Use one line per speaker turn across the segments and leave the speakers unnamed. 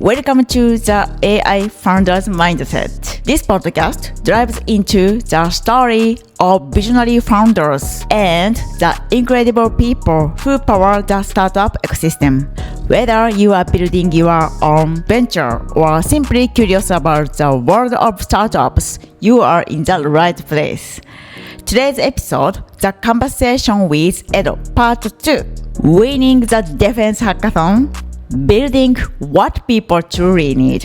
Welcome to the AI Founders Mindset. This podcast dives into the story of visionary founders and the incredible people who power the startup ecosystem. Whether you are building your own venture or simply curious about the world of startups, you are in the right place. Today's episode, the conversation with Edo, part 2. Winning the Defense Hackathon, building what people truly need.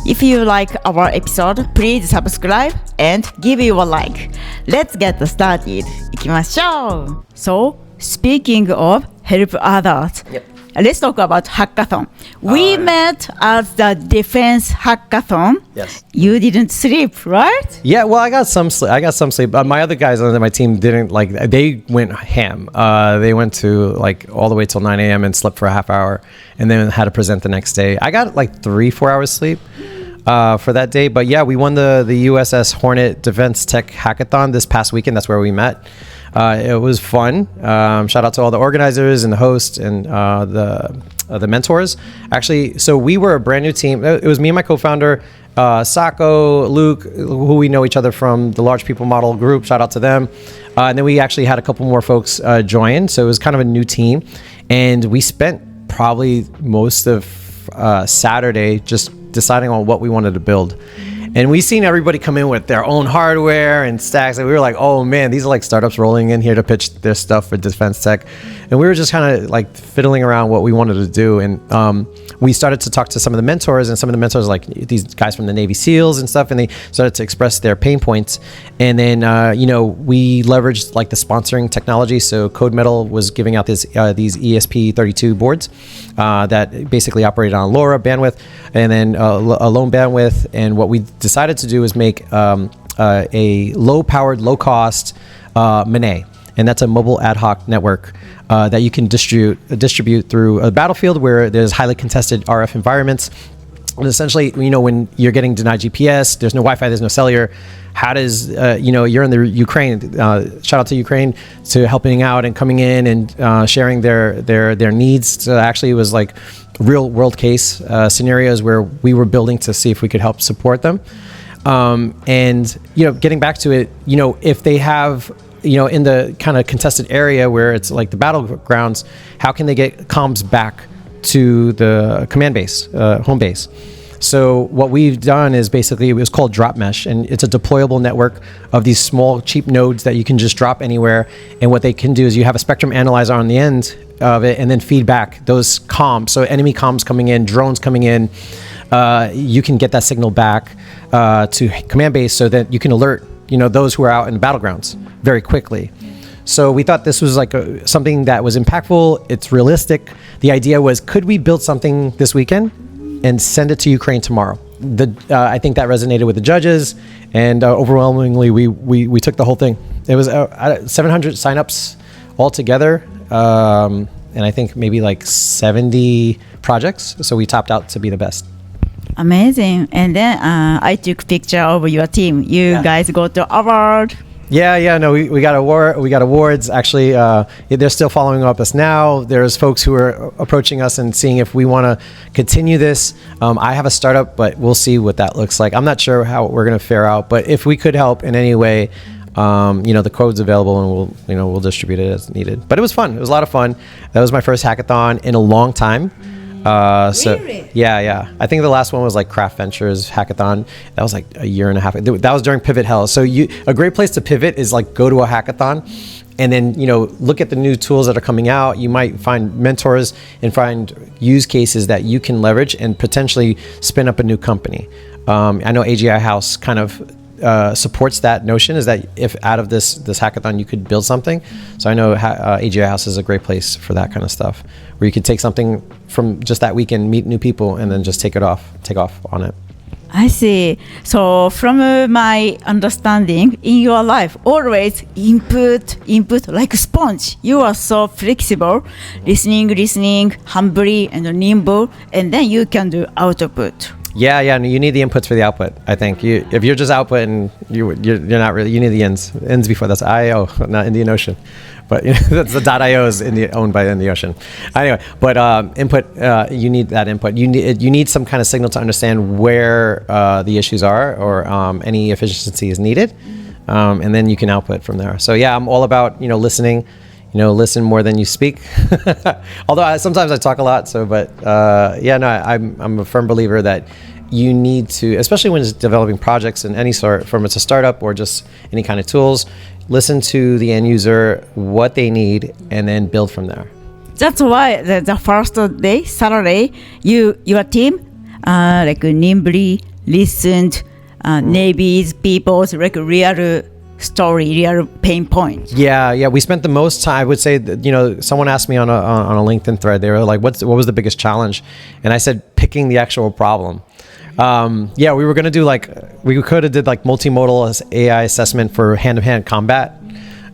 If you like our episode, please subscribe and give you a like. Let's get started. 行きましょう. So, speaking of help others, let's talk about hackathon. We met at the Defense Hackathon.
Yes.
You didn't sleep, right?
Yeah, well, I got some sleep. My other guys on my team didn't they went ham. They went to all the way till 9 a.m. and slept for a half hour and then had to present the next day. I got 3-4 hours sleep for that day. But yeah, we won the USS Hornet Defense Tech Hackathon this past weekend. That's where we met. It was fun. Shout out to all the organizers and the hosts and the mentors. Actually, so we were a brand new team. It was me and my co-founder, Sako, Luke, who we know each other from the Large People Model group. Shout out to them. And then we actually had a couple more folks join. So it was kind of a new team. And we spent probably most of Saturday just deciding on what we wanted to build. And we seen everybody come in with their own hardware and stacks. And we were like, oh man, these are startups rolling in here to pitch their stuff for defense tech. And we were just kind of fiddling around what we wanted to do. And we started to talk to some of the mentors, and some of the mentors, these guys from the Navy SEALs and stuff, and they started to express their pain points. And then, we leveraged the sponsoring technology. So Code Metal was giving out these ESP32 boards that basically operated on LoRa bandwidth and then a low bandwidth. And what we decided to do is make a low-powered, low-cost MANET. And that's a mobile ad hoc network that you can distribute through a battlefield where there's highly contested RF environments. And essentially, when you're getting denied GPS, there's no Wi-Fi, there's no cellular. How does, you're in the Ukraine, shout out to Ukraine, to helping out and coming in and sharing their needs. So actually, it was real world case scenarios where we were building to see if we could help support them. And, getting back to it, if they have, in the kind of contested area where it's the battlegrounds, how can they get comms back to the command base, home base? So what we've done is basically, it was called Drop Mesh, and it's a deployable network of these small, cheap nodes that you can just drop anywhere. And what they can do is you have a spectrum analyzer on the end of it and then feed back those comms. So enemy comms coming in, drones coming in, you can get that signal back to command base so that you can alert those who are out in the battlegrounds very quickly. So we thought this was something that was impactful. It's realistic. The idea was, could we build something this weekend and send it to Ukraine tomorrow? I think that resonated with the judges, and overwhelmingly we took the whole thing. It was 700 signups altogether, and I think maybe 70 projects. So we topped out to be the best.
Amazing. And then I took picture of your team. You guys got the award.
No, we got awards. Actually, they're still following up us now. There's folks who are approaching us and seeing if we want to continue this. I have a startup, but we'll see what that looks like. I'm not sure how we're going to fare out, but if we could help in any way, the code's available and we'll distribute it as needed. But it was fun. It was a lot of fun. That was my first hackathon in a long time.
Really?
Yeah. I think the last one was Craft Ventures Hackathon. That was a year and a half. That was during Pivot Hell. So a great place to pivot is go to a hackathon and then, look at the new tools that are coming out. You might find mentors and find use cases that you can leverage and potentially spin up a new company. I know AGI House kind of supports that notion, is that if out of this hackathon you could build something. So I know AGI House is a great place for that kind of stuff, where you could take something from just that weekend, meet new people, and then just take off on it.
I see. So from my understanding, in your life, always input like a sponge. You are so flexible, listening, humbly and nimble, and then you can do output.
Yeah. You need the inputs for the output. I think if you're just output and you're not really, you need the ends before that's IO, not Indian Ocean. but that's the .io is owned by in the ocean. Anyway, but input, you need that input. You need some kind of signal to understand where the issues are or any efficiency is needed, and then you can output from there. So yeah, I'm all about listening. Listen more than you speak. Although sometimes I talk a lot. I'm a firm believer that you need to, especially when it's developing projects in any sort, from it's a startup or just any kind of tools, listen to the end user, what they need, and then build from there.
That's why the first day, Saturday, your team nimbly listened Navy's people's real story, real pain point.
Yeah. We spent the most time. I would say that, someone asked me on a LinkedIn thread. They were like, "What was the biggest challenge?" And I said, "Picking the actual problem." We were gonna do we could have did multimodal AI assessment for hand-to-hand combat.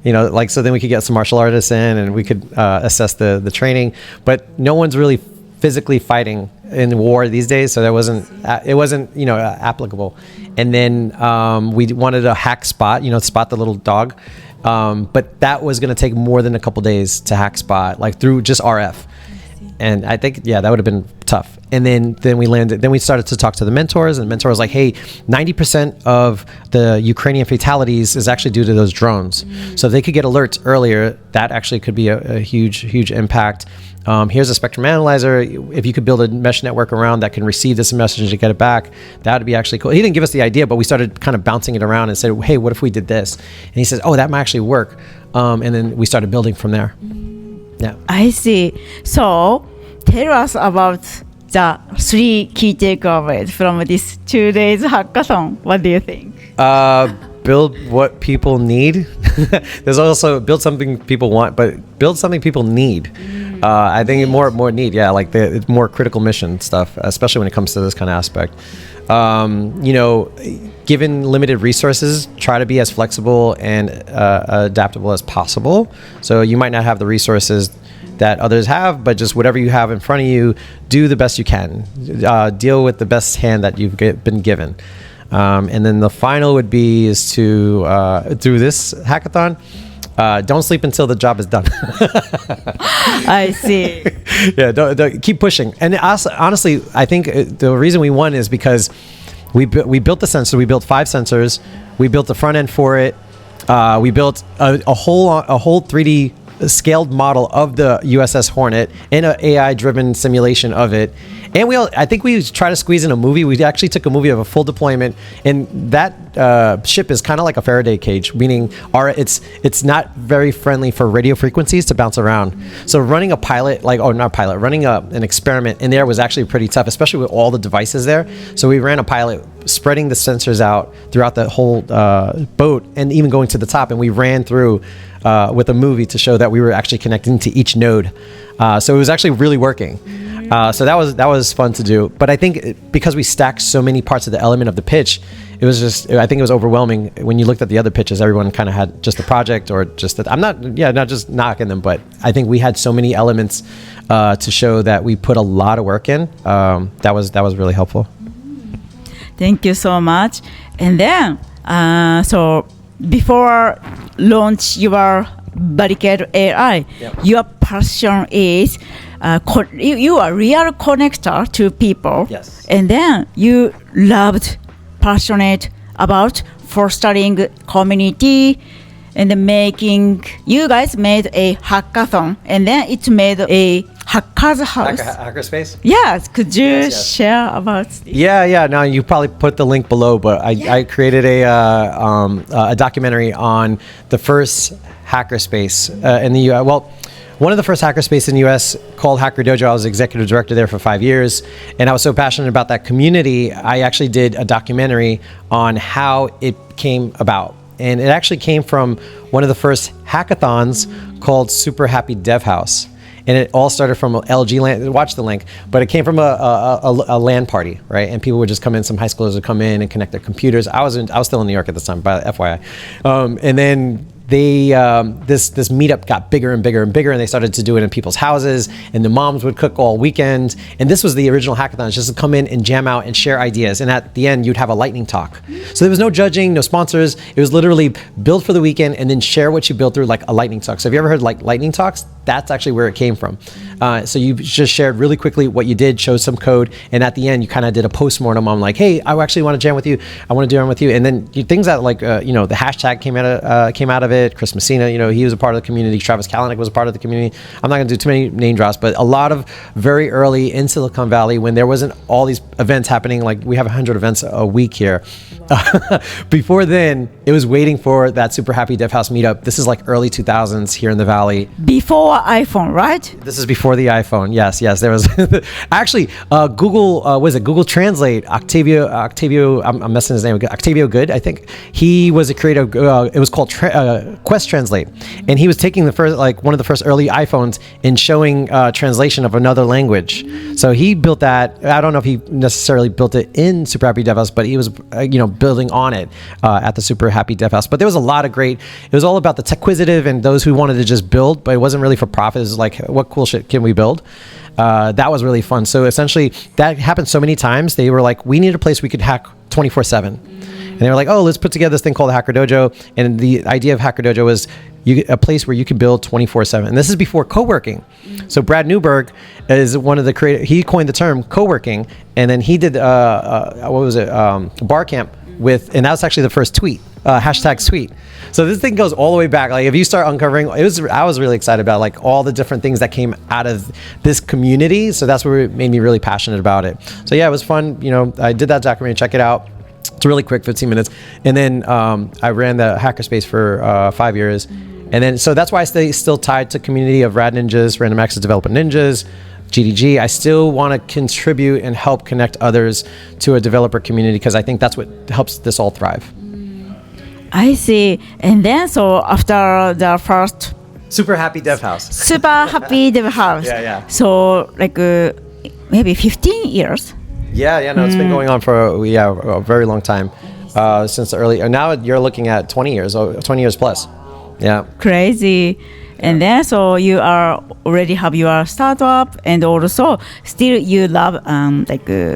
So then we could get some martial artists in and we could assess the training. But no one's really physically fighting in war these days, so it wasn't applicable. And then we wanted a hack spot, spot the little dog, but that was going to take more than a couple days to hack spot, through just RF. And I think that would have been tough. And then we started to talk to the mentors, and the mentor was like, hey, 90% of the Ukrainian fatalities is actually due to those drones. So if they could get alerts earlier, that actually could be a huge impact. Here's a spectrum analyzer. If you could build a mesh network around that can receive this message and get it back, that would be actually cool. He didn't give us the idea, but we started kind of bouncing it around and said, hey, what if we did this? And he says, oh, that might actually work. And then we started building from there. Yeah.
I see. So tell us about the 3 key takeaways from this 2 days hackathon. What do you think?
Build what people need. There's also build something people want, but build something people need. I think more need. Yeah, the more critical mission stuff, especially when it comes to this kind of aspect. Given limited resources, try to be as flexible and adaptable as possible. So you might not have the resources that others have, but just whatever you have in front of you, do the best you can. Deal with the best hand that you've been given. And then the final would be is to, through this hackathon, don't sleep until the job is done.
I see.
Yeah, don't keep pushing. And honestly, I think the reason we won is because we built the sensor. We built 5 sensors. We built the front end for it. We built a whole 3D scaled model of the USS Hornet and an AI-driven simulation of it. And I think we tried to squeeze in a movie. We actually took a movie of a full deployment, and that ship is kind of like a Faraday cage, meaning it's not very friendly for radio frequencies to bounce around. So running a pilot, running an experiment in there was actually pretty tough, especially with all the devices there. So we ran a pilot spreading the sensors out throughout the whole boat and even going to the top, and we ran through with a movie to show that we were actually connecting to each node. So it was actually really working. So that was fun to do. But I think because we stacked so many parts of the element of the pitch, I think it was overwhelming. When you looked at the other pitches, everyone kind of had just the project or just that. I'm not just knocking them, but I think we had so many elements to show that we put a lot of work in. That was really helpful.
Thank you so much. And then, so before launch your Barricade AI, your passion is you are real connector to people.
Yes.
And then you passionate about fostering community and you guys made a hackathon, and then it made a hacker's house.
Hackerspace?
Yes. Could you share about this?
Yeah. Now you probably put the link below, but I created a documentary on the first hackerspace in the U.S. Well, one of the first hackerspace in the U.S. called Hacker Dojo. I was executive director there for 5 years, and I was so passionate about that community. I actually did a documentary on how it came about. And it actually came from one of the first hackathons called Super Happy Dev House. And it all started from LG LAN, watch the link, but it came from a LAN party, right? And people would just come in, some high schoolers would come in and connect their computers. I was still in New York at this time, by FYI. And then this meetup got bigger and bigger and bigger, and they started to do it in people's houses, and the moms would cook all weekend. And this was the original hackathon, just to come in and jam out and share ideas. And at the end, you'd have a lightning talk. So there was no judging, no sponsors. It was literally build for the weekend and then share what you built through like a lightning talk. So have you ever heard like lightning talks? That's actually where it came from. So you just shared really quickly what you did, showed some code, and at the end you kind of did a postmortem on like, hey, I actually want to jam with you. I want to jam with you. And then things that like the hashtag came out of it. Chris Messina, he was a part of the community. Travis Kalanick was a part of the community. I'm not going to do too many name drops, but a lot of very early in Silicon Valley when there wasn't all these events happening. Like we have 100 events a week here. Before then, it was waiting for that Super Happy Dev House meetup. This is like early 2000s here in the Valley.
Before iPhone, right?
This is before the iPhone. Yes. There was actually Google Translate. Octavio, I'm messing his name. Octavio Good, I think. He was a creator. It was called Quest Translate, and he was taking one of the first early iPhones and showing translation of another language. So he built that. I don't know if he necessarily built it in Super Happy Dev House, but he was building on it at the Super Happy Dev House. But there was a lot of great. It was all about the techquisitive and those who wanted to just build, but it wasn't really for profit. It was like, what cool shit can we build? That was really fun. So essentially, that happened so many times. They were like, we need a place we could hack 24/7. And they were like, oh, let's put together this thing called the Hacker Dojo. And the idea of Hacker Dojo was a place where you can build 24/7. And this is before co-working. So Brad Newberg is one of the creators. He coined the term co-working. And then he did, Barcamp and that was actually the first tweet, hashtag tweet. So this thing goes all the way back. Like if you start uncovering, I was really excited about like all the different things that came out of this community. So that's what made me really passionate about it. So yeah, it was fun. I did that documentary. Check it out. It's really quick, 15 minutes. And then I ran the hackerspace for 5 years. And then, so that's why I stay still tied to community of Rad Ninjas, Random Access Developer Ninjas, GDG. I still want to contribute and help connect others to a developer community because I think that's what helps this all thrive.
I see. And then, so after the first
Super Happy Dev House.
Super Happy Dev House.
Yeah.
So like maybe 15 years.
Yeah. No, it's been going on for a very long time since the early. Now you're looking at 20 years plus. Yeah.
Crazy. And then so you are already have your startup and also still you love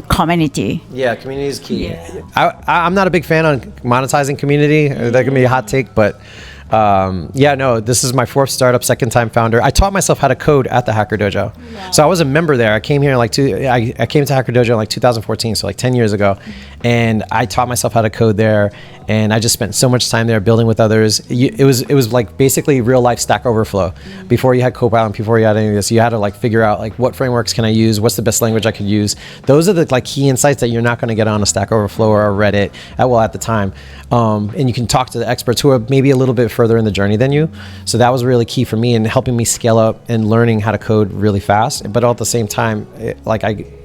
community.
Yeah, community is key. Yeah. I'm not a big fan on monetizing community. That can be a hot take, but this is my fourth startup, second time founder. I taught myself how to code at the Hacker Dojo. Wow. So I was a member there. I came here I came to Hacker Dojo in like 2014, so like 10 years ago. And I taught myself how to code there. And I just spent so much time there building with others. It was like basically real life Stack Overflow. Before you had Copilot, before you had any of this, you had to like figure out like what frameworks can I use? What's the best language I could use? Those are the like key insights that you're not going to get on a Stack Overflow or a Reddit at the time. And you can talk to the experts who are maybe a little bit further in the journey than you. So that was really key for me in helping me scale up and learning how to code really fast. But at the same time,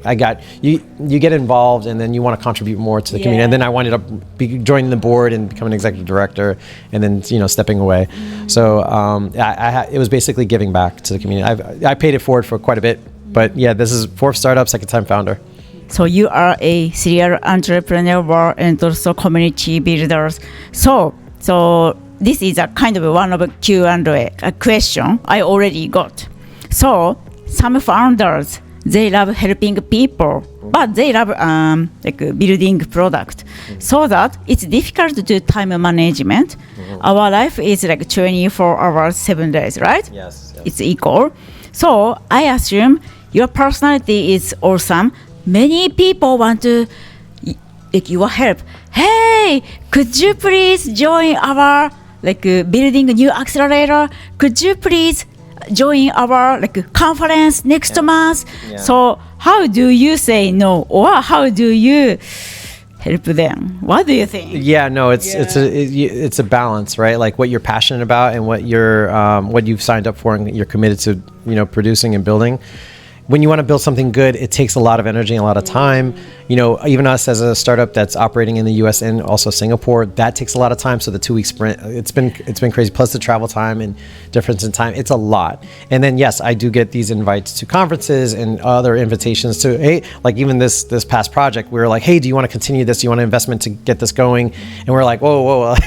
I got you get involved and then you want to contribute more to the community. And then I ended up joining the board and becoming an executive director and then stepping away. So it was basically giving back to the community. I paid it forward for quite a bit, but yeah, this is fourth startup, second time founder.
So you are a serial entrepreneur and also community builders. So this is a kind of one of a Q&A, a question I already got. So some founders, they love helping people, but they love building product. So that it's difficult to do time management. Our life is like 24 hours, 7 days, right?
Yes.
It's equal. So I assume your personality is awesome. Many people want to your help. Hey, could you please join our building a new accelerator? Could you please join our conference next month? Yeah. So how do you say no, or how do you help them? What do you think?
Yeah, no, it's a balance, right? Like what you're passionate about and what you've signed up for and you're committed to producing and building. When you want to build something good, it takes a lot of energy and a lot of time. Even us as a startup that's operating in the US and also Singapore, that takes a lot of time. So the 2-week sprint, it's been crazy. Plus the travel time and difference in time, it's a lot. And then yes, I do get these invites to conferences and other invitations to, hey, like even this past project, we were like, hey, do you want to continue this? Do you want an investment to get this going? And we're like, whoa.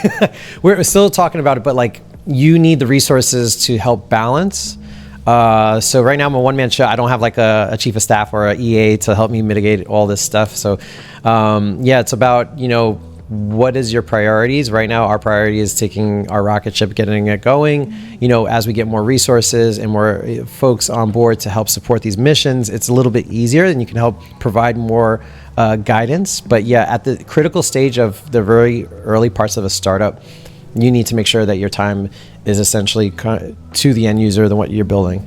We're still talking about it, but like you need the resources to help balance. So right now I'm a one-man show. I don't have like a chief of staff or a EA to help me mitigate all this stuff. So it's about, what is your priorities? Right now, our priority is taking our rocket ship, getting it going. As we get more resources and more folks on board to help support these missions, it's a little bit easier and you can help provide more guidance. But at the critical stage of the very early parts of a startup, you need to make sure that your time is essentially to the end user than what you're building.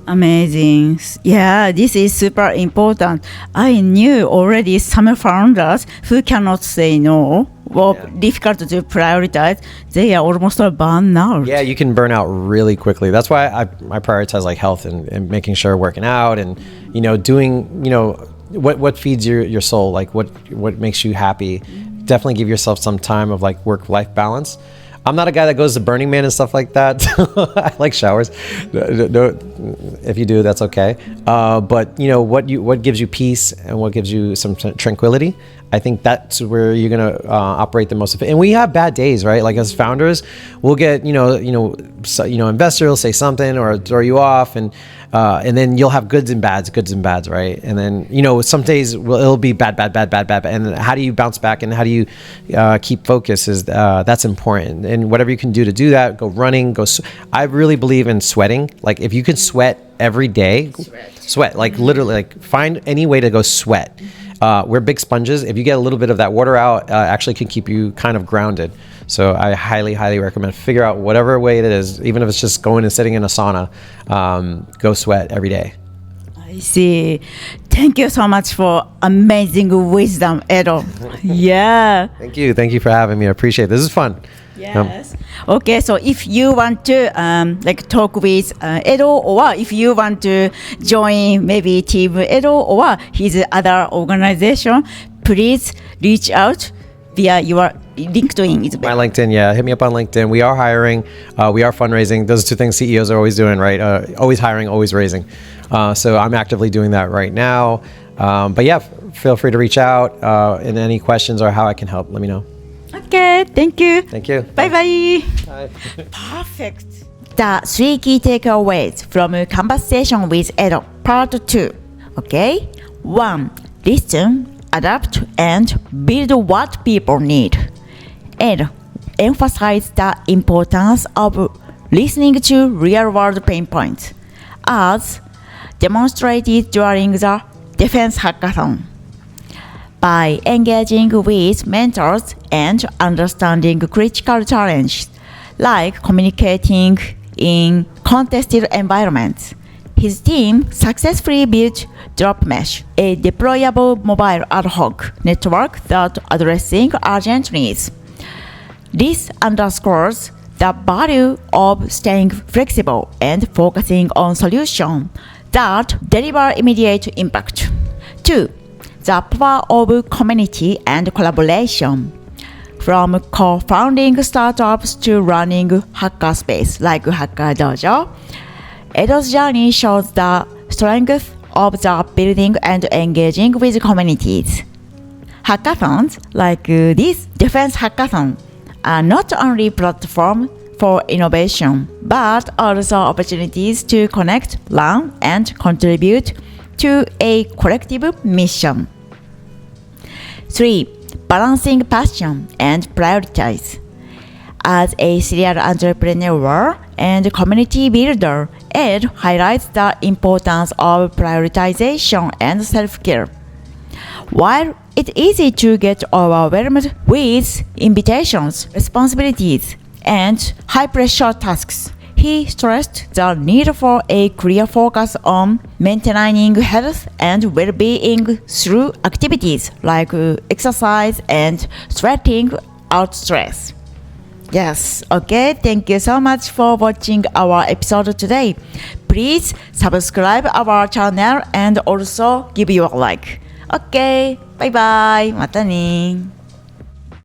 Amazing. Yeah, this is super important. I knew already some founders who cannot say no or difficult to prioritize. They are almost burned out.
Yeah, you can burn out really quickly. That's why I prioritize like health and making sure working out and, doing, what feeds your soul, like what makes you happy. Definitely give yourself some time of like work-life balance. I'm not a guy that goes to Burning Man and stuff like that. I like showers. No, if you do, that's okay. But what gives you peace and what gives you some tranquility, I think that's where you're gonna operate the most. And we have bad days, right? Like as founders, we'll get investor will say something or throw you off, and then you'll have goods and bads, right? And then some days it'll be bad. And how do you bounce back and how do you keep focus? That's important. And whatever you can do to do that, go running, I really believe in sweating. Like if you can sweat every day, sweat. Like literally, like find any way to go sweat. We're big sponges. If you get a little bit of that water out, actually can keep you kind of grounded. So I highly, highly recommend figure out whatever way it is, even if it's just going and sitting in a sauna, go sweat every day.
I see. Thank you so much for amazing wisdom, Edo. Yeah.
Thank you for having me. I appreciate it. This is fun.
Yes. Okay, so if you want to talk with Edo, or if you want to join maybe Team Edo or his other organization, please reach out via your LinkedIn.
My LinkedIn, hit me up on LinkedIn. We are hiring, we are fundraising. Those are two things CEOs are always doing, right? Always hiring, always raising. So I'm actively doing that right now. But feel free to reach out. And any questions or how I can help, let me know.
Okay, thank you.
Thank you.
Bye-bye.
Bye.
Perfect. The 3 key takeaways from a conversation with Edo, part 2. Okay? 1. Listen, adapt, and build what people need. Edo emphasized the importance of listening to real-world pain points, as demonstrated during the Defense Hackathon. By engaging with mentors and understanding critical challenges, like communicating in contested environments, his team successfully built DropMesh, a deployable mobile ad hoc network that addressing urgent needs. This underscores the value of staying flexible and focusing on solutions that deliver immediate impact. 2. The power of community and collaboration. From co-founding startups to running hackerspace like Hacker Dojo, Edo's journey shows the strength of the building and engaging with communities. Hackathons like this Defense Hackathon are not only platforms for innovation, but also opportunities to connect, learn, and contribute to a collective mission. 3. Balancing passion and prioritize. As a serial entrepreneur and community builder, Ed highlights the importance of prioritization and self-care. While it's easy to get overwhelmed with invitations, responsibilities, and high-pressure tasks, he stressed the need for a clear focus on maintaining health and well-being through activities like exercise and sweating out stress. Yes, okay, thank you so much for watching our episode today. Please subscribe our channel and also give your like. Okay, bye bye, またね。